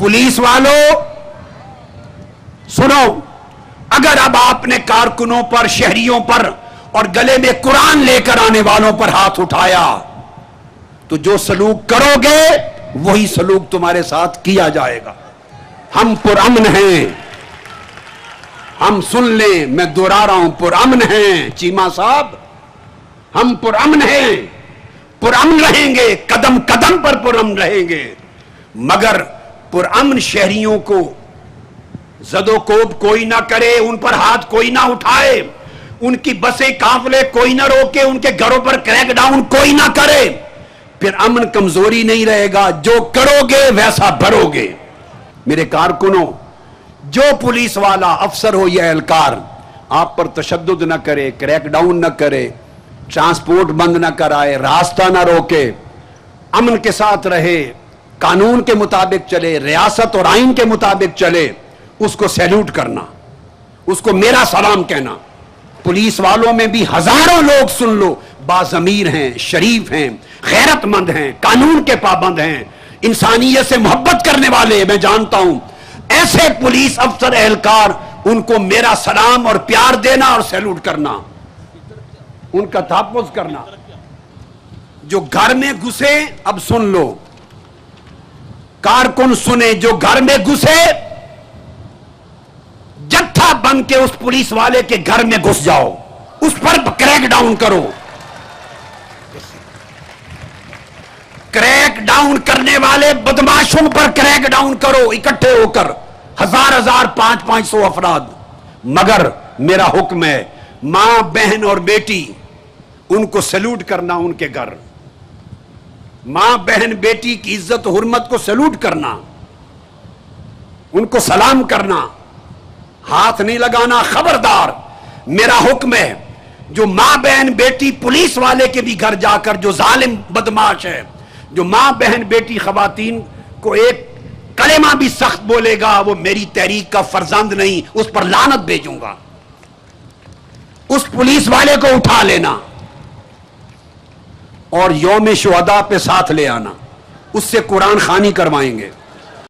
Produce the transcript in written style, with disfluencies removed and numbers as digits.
Police वालों सुनो, अगर अब आपने कारकुनों पर, शहरियों पर और गले में कुरान लेकर आने वालों पर हाथ उठाया तो जो सलूक करोगे वही सलूक तुम्हारे साथ किया जाएगा। हम पुरअमन हैं, हम सुन लें, मैं दोहरा रहा हूं, पुरअमन हैं चीमा साहब, हम पुरअमन हैं, पुरअमन रहेंगे, कदम कदम पर पुरअमन रहेंगे। मगर पुरअमन शहरियों को जदोकोब कोई ना करे, उन पर हाथ कोई ना उठाए, उनकी बसें काफले कोई ना रोके, उनके घरों पर क्रैकडाउन कोई ना करे, फिर अमन कमजोरी नहीं रहेगा। जो करोगे वैसा भरोगे। मेरे कारकुनों, जो पुलिस वाला अफसर हो या एहलकार आप पर तशद्दुद न करे, क्रैकडाउन न करे, ट्रांसपोर्ट बंद न कराए, रास्ता न रोके, अमन के साथ रहे, कानून के मुताबिक चले, रियासत और आइन के मुताबिक चले, उसको सैल्यूट करना, उसको मेरा सलाम कहना। पुलिस वालों में भी हजारों लोग सुन लो बाज़मीर हैं, शरीफ हैं, गैरतमंद हैं, कानून के पाबंद हैं, इंसानियत से मोहब्बत करने वाले मैं जानता हूं। ऐसे पुलिस अफसर एहलकार, उनको मेरा सलाम और प्यार देना और सैल्यूट करना, उनका तहफ़्फ़ुज़ करना। जो घर में घुसे, अब सुन लो कारकुन सुने, जो घर में घुसे जत्था बन के उस पुलिस वाले के घर में घुस जाओ, उस पर क्रैक डाउन करो। क्रैक डाउन करने वाले बदमाशों पर क्रैक डाउन करो, इकट्ठे होकर हजार हजार, 500-500 अफराद। मगर मेरा हुक्म है, मां बहन और बेटी, उनको सैल्यूट करना, उनके घर मां बहन बेटी की इज्जत हुर्मत को सैल्यूट करना, उनको सलाम करना, हाथ नहीं लगाना। खबरदार, मेरा हुक्म है, जो मां बहन बेटी पुलिस वाले के भी घर जाकर, जो जालिम बदमाश है, जो मां बहन बेटी खवातीन को एक कलेमा भी सख्त बोलेगा, वो मेरी तहरीक का फर्जंद नहीं, उस पर लानत भेजूंगा। उस पुलिस वाले को उठा लेना और यौम शुहदा पे साथ ले आना, उससे कुरान खानी करवाएंगे।